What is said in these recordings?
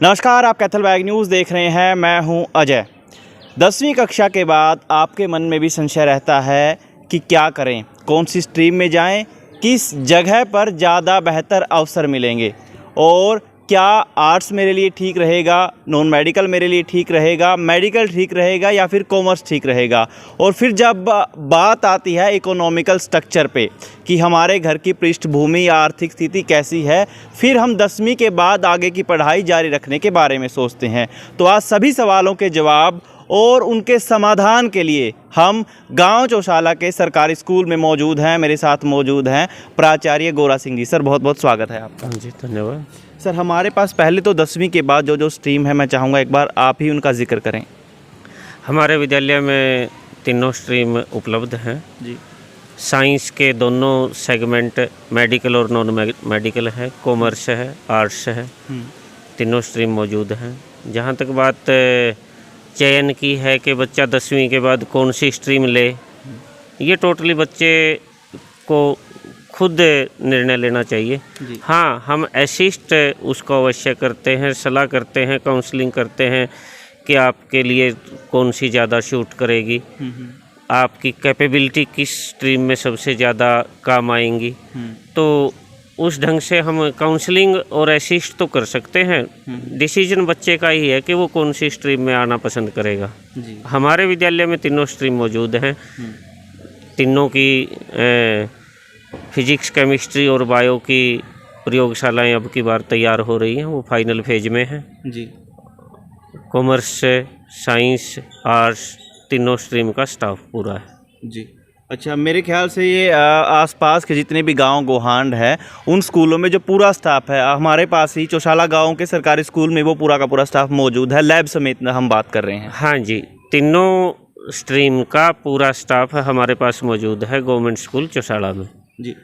नमस्कार, आप Kaithal bag news देख रहे हैं। मैं हूं अजय। 10वीं कक्षा के बाद आपके मन में भी संशय रहता है कि क्या करें, कौन सी स्ट्रीम में जाएं, किस जगह पर ज़्यादा बेहतर अवसर मिलेंगे और क्या आर्ट्स मेरे लिए ठीक रहेगा, नॉन मेडिकल मेरे लिए ठीक रहेगा, मेडिकल ठीक रहेगा या फिर कॉमर्स ठीक रहेगा। और फिर जब बात आती है इकोनॉमिकल स्ट्रक्चर पे कि हमारे घर की पृष्ठभूमि या आर्थिक स्थिति कैसी है, फिर हम 10वीं के बाद आगे की पढ़ाई जारी रखने के बारे में सोचते हैं। तो आज सभी सवालों के जवाब और उनके समाधान के लिए हम गांव चौशाला के सरकारी स्कूल में मौजूद हैं। मेरे साथ मौजूद हैं प्राचार्य गोरा सिंह जी। सर, बहुत बहुत स्वागत है आपका। जी धन्यवाद। सर, हमारे पास पहले तो 10वीं के बाद जो स्ट्रीम है, मैं चाहूँगा एक बार आप ही उनका जिक्र करें। हमारे विद्यालय में तीनों स्ट्रीम उपलब्ध हैं जी। साइंस के दोनों सेगमेंट, मेडिकल और नॉन मेडिकल है, कॉमर्स है, आर्ट्स है, तीनों स्ट्रीम मौजूद हैं। जहाँ तक बात चयन की है कि बच्चा 10वीं के बाद कौन सी स्ट्रीम ले, ये टोटली बच्चे को खुद निर्णय लेना चाहिए। हाँ, हम असिस्ट उसको अवश्य करते हैं, सलाह करते हैं, काउंसलिंग करते हैं कि आपके लिए कौन सी ज़्यादा शूट करेगी, आपकी कैपेबिलिटी किस स्ट्रीम में सबसे ज़्यादा काम आएंगी। तो उस ढंग से हम काउंसलिंग और असिस्ट तो कर सकते हैं। डिसीजन बच्चे का ही है कि वो कौन सी स्ट्रीम में आना पसंद करेगा। हमारे विद्यालय में तीनों स्ट्रीम मौजूद हैं। तीनों की फिजिक्स, केमिस्ट्री और बायो की प्रयोगशालाएं अब की बार तैयार हो रही हैं, वो फाइनल फेज में हैं। जी। कॉमर्स, साइंस, आर्ट्स, तीनों स्ट्रीम का स्टाफ पूरा है। जी। अच्छा, मेरे ख्याल से ये आसपास के जितने भी गांव गोहांड है, उन स्कूलों में जो पूरा स्टाफ है, हमारे पास ही चौशाला गांव के सरकारी स्कूल में वो पूरा का पूरा स्टाफ मौजूद है, लैब समेत हम बात कर रहे हैं। हाँ जी, तीनों स्ट्रीम का पूरा स्टाफ हमारे पास मौजूद है गवर्नमेंट स्कूल चौशाला में। जी।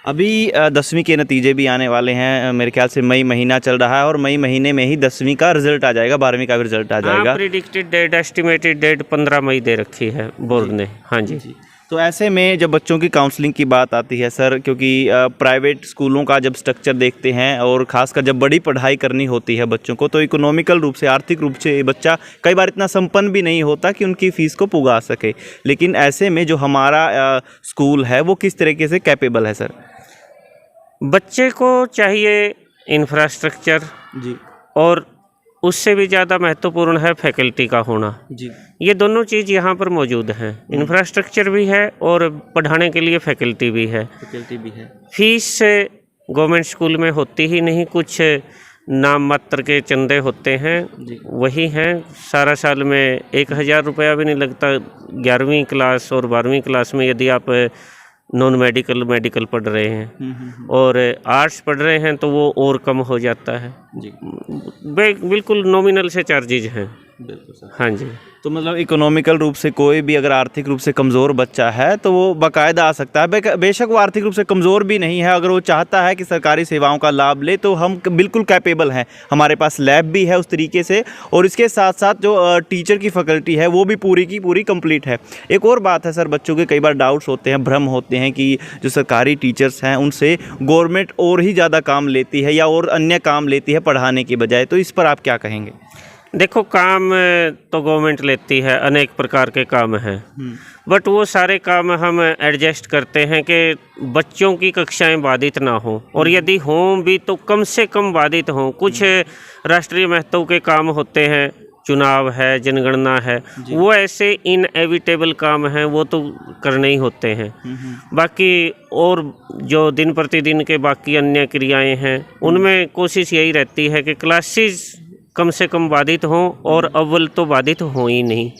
अभी 10वीं के नतीजे भी आने वाले हैं। मेरे ख्याल से मई महीना चल रहा है और मई महीने में ही 10वीं का रिजल्ट आ जाएगा, 12वीं का भी रिजल्ट आ जाएगा। प्रिडिक्टेड डेट, एस्टिमेटेड डेट 15 मई दे रखी है बोर्ड ने। हाँ जी। तो ऐसे में जब बच्चों की काउंसलिंग की बात आती है सर, क्योंकि प्राइवेट स्कूलों का जब स्ट्रक्चर देखते हैं और ख़ासकर जब बड़ी पढ़ाई करनी होती है बच्चों को, तो इकोनॉमिकल रूप से, आर्थिक रूप से बच्चा कई बार इतना संपन्न भी नहीं होता कि उनकी फ़ीस को पुगा सके। लेकिन ऐसे में जो हमारा स्कूल है वो किस तरीके से कैपेबल है सर? बच्चे को चाहिए इंफ्रास्ट्रक्चर जी, और उससे भी ज़्यादा महत्वपूर्ण है फैकल्टी का होना जी। ये दोनों चीज़ यहाँ पर मौजूद हैं। इंफ्रास्ट्रक्चर भी है और पढ़ाने के लिए फैकल्टी भी है। फीस गवर्नमेंट स्कूल में होती ही नहीं, कुछ नाम मात्र के चंदे होते हैं, वही हैं। सारा साल में 1000 रुपया भी नहीं लगता। 11वीं क्लास और 12वीं क्लास में यदि आप नॉन मेडिकल पढ़ रहे हैं और आर्ट्स पढ़ रहे हैं तो वो और कम हो जाता है जी। बिल्कुल नॉमिनल से चार्जेज हैं। बिल्कुल सर। हाँ जी। तो मतलब इकोनॉमिकल रूप से कोई भी अगर आर्थिक रूप से कमज़ोर बच्चा है तो वो बाकायदा आ सकता है। बेशक वो आर्थिक रूप से कमज़ोर भी नहीं है, अगर वो चाहता है कि सरकारी सेवाओं का लाभ ले तो हम बिल्कुल कैपेबल हैं। हमारे पास लैब भी है उस तरीके से, और इसके साथ साथ जो टीचर की फैकल्टी है वो भी पूरी की पूरी कंप्लीट है। एक और बात है सर, बच्चों के कई बार डाउट्स होते हैं, भ्रम होते हैं कि जो सरकारी टीचर्स हैं उनसे गवर्नमेंट और ही ज़्यादा काम लेती है या और अन्य काम लेती है पढ़ाने की बजाय, तो इस पर आप क्या कहेंगे? देखो, काम तो गवर्नमेंट लेती है, अनेक प्रकार के काम हैं, बट वो सारे काम हम एडजस्ट करते हैं कि बच्चों की कक्षाएं बाधित ना हो, और यदि हों भी तो कम से कम बाधित हों। कुछ राष्ट्रीय महत्व के काम होते हैं, चुनाव है, जनगणना है, वो ऐसे इनएविटेबल काम हैं, वो तो करने ही होते हैं। बाकी और जो दिन प्रतिदिन के बाकी अन्य क्रियाएं हैं, उनमें कोशिश यही रहती है कि क्लासेस कम से कम बाधित हों और अव्वल तो बाधित हो ही नहीं।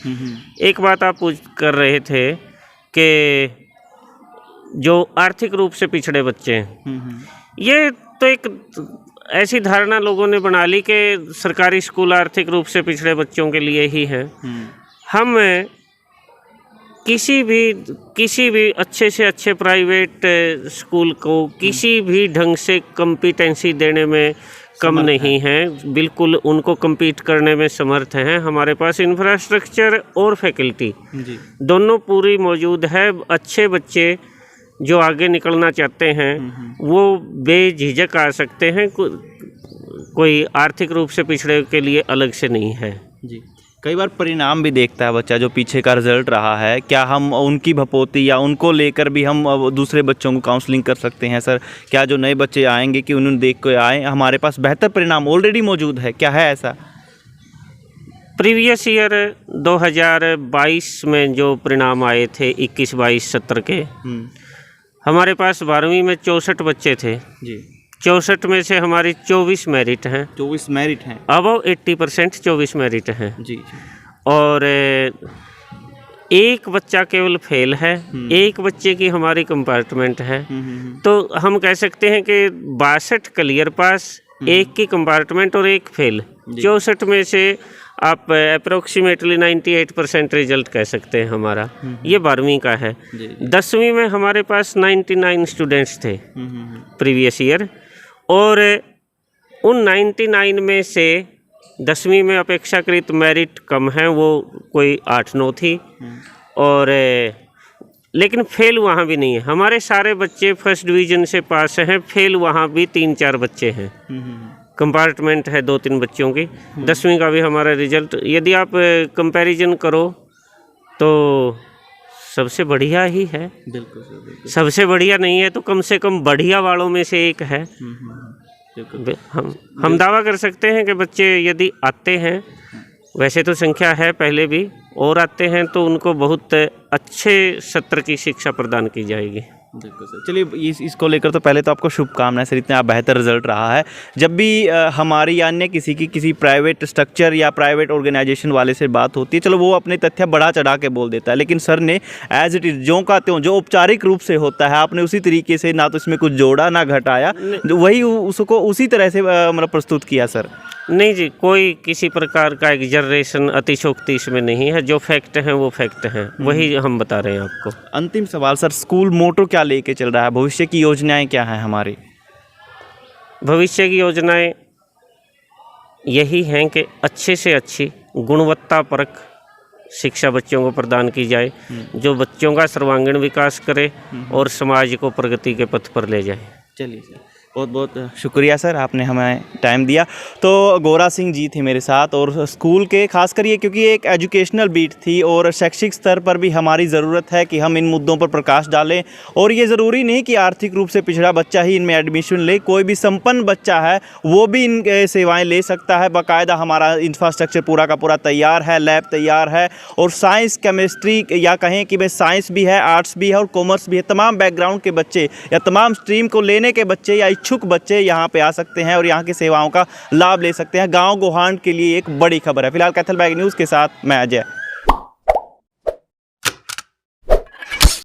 एक बात आप पूछ कर रहे थे कि जो आर्थिक रूप से पिछड़े बच्चे हैं, ये तो एक ऐसी धारणा लोगों ने बना ली कि सरकारी स्कूल आर्थिक रूप से पिछड़े बच्चों के लिए ही है। हम किसी भी अच्छे से अच्छे प्राइवेट स्कूल को किसी भी ढंग से कॉम्पिटेंसी देने में कम नहीं है, बिल्कुल उनको compete करने में समर्थ हैं। हमारे पास इंफ्रास्ट्रक्चर और फैकल्टी दोनों पूरी मौजूद है। अच्छे बच्चे जो आगे निकलना चाहते हैं वो बेझिझक आ सकते हैं। कोई आर्थिक रूप से पिछड़े के लिए अलग से नहीं है। जी, कई बार परिणाम भी देखता है बच्चा जो पीछे का रिजल्ट रहा है, क्या हम उनकी भपोती या उनको लेकर भी हम दूसरे बच्चों को काउंसलिंग कर सकते हैं सर? क्या जो नए बच्चे आएंगे कि उन्हें देख के आए हमारे पास बेहतर परिणाम ऑलरेडी मौजूद है, क्या है ऐसा? प्रीवियस ईयर 2022 में जो परिणाम आए थे 21-22 सत्र के, हमारे पास 12वीं में 64 बच्चे थे जी। 64 में से हमारी 24 मेरिट हैं। 24 मेरिट हैं, अबव 80% 24 मेरिट हैं जी। और एक बच्चा केवल फेल है, एक बच्चे की हमारी कंपार्टमेंट है। तो हम कह सकते हैं कि 62 क्लियर पास, एक की कंपार्टमेंट और एक फेल, 64 में से आप अप्रोक्सीमेटली 98% रिजल्ट कह सकते हैं हमारा। ये 12वीं का है। 10वीं में हमारे पास 99 स्टूडेंट्स थे प्रीवियस ईयर, और उन 99 में से 10वीं में अपेक्षाकृत मेरिट कम है, वो कोई 8-9 थी, और लेकिन फेल वहाँ भी नहीं है। हमारे सारे बच्चे फर्स्ट डिवीज़न से पास हैं, फेल वहाँ भी 3-4 बच्चे हैं। कंपार्टमेंट है 2-3 बच्चों की। 10वीं का भी हमारा रिजल्ट यदि आप कंपैरिजन करो तो सबसे बढ़िया ही है। बिल्कुल सर, बिल्कुल। सबसे बढ़िया नहीं है तो कम से कम बढ़िया वालों में से एक है। हम दावा कर सकते हैं कि बच्चे यदि आते हैं, वैसे तो संख्या है पहले भी, और आते हैं तो उनको बहुत अच्छे सत्र की शिक्षा प्रदान की जाएगी। बिल्कुल सर। चलिए इसको लेकर तो पहले तो आपको शुभकामनाएं सर, इतना बेहतर रिजल्ट रहा है। जब भी हमारी या अन्य किसी प्राइवेट स्ट्रक्चर या प्राइवेट ऑर्गेनाइजेशन वाले से बात होती है, चलो वो अपने तथ्य बढ़ा चढ़ा के बोल देता है, लेकिन सर ने एज इट इज़ ज्यों का त्यों जो औपचारिक रूप से होता है आपने उसी तरीके से, ना तो इसमें कुछ जोड़ा ना घटाया, वही उसको उसी तरह से मतलब प्रस्तुत किया सर। नहीं जी, कोई किसी प्रकार का एग्जरेशन, अतिशोक्ति इसमें नहीं है। जो फैक्ट हैं वो फैक्ट हैं, वही हम बता रहे हैं आपको। अंतिम सवाल सर, स्कूल मोटो क्या लेके चल रहा है, भविष्य की योजनाएं क्या हैं हमारी? भविष्य की योजनाएं यही हैं कि अच्छे से अच्छी गुणवत्तापरक शिक्षा बच्चों को प्रदान की जाए, जो बच्चों का सर्वांगीण विकास करे और समाज को प्रगति के पथ पर ले जाए। चलिए सर, बहुत बहुत शुक्रिया सर, आपने हमें टाइम दिया। तो गोरा सिंह जी थे मेरे साथ, और स्कूल के खास कर ये क्योंकि एक एजुकेशनल बीट थी और शैक्षिक स्तर पर भी हमारी ज़रूरत है कि हम इन मुद्दों पर प्रकाश डालें। और ये ज़रूरी नहीं कि आर्थिक रूप से पिछड़ा बच्चा ही इनमें एडमिशन ले, कोई भी संपन्न बच्चा है वो भी इन सेवाएँ ले सकता है। बाकायदा हमारा इंफ्रास्ट्रक्चर पूरा का पूरा तैयार है, लैब तैयार है, और साइंस, केमिस्ट्री या कहें कि भाई साइंस भी है, आर्ट्स भी है और कॉमर्स भी है, तमाम बैकग्राउंड के बच्चे या तमाम स्ट्रीम को लेने के बच्चे या इच्छुक बच्चे यहाँ पे आ सकते हैं और यहाँ की सेवाओं का लाभ ले सकते हैं। गांव गोहांड के लिए एक बड़ी खबर है। फिलहाल कैथल बैग न्यूज़ के साथ मैं अजय।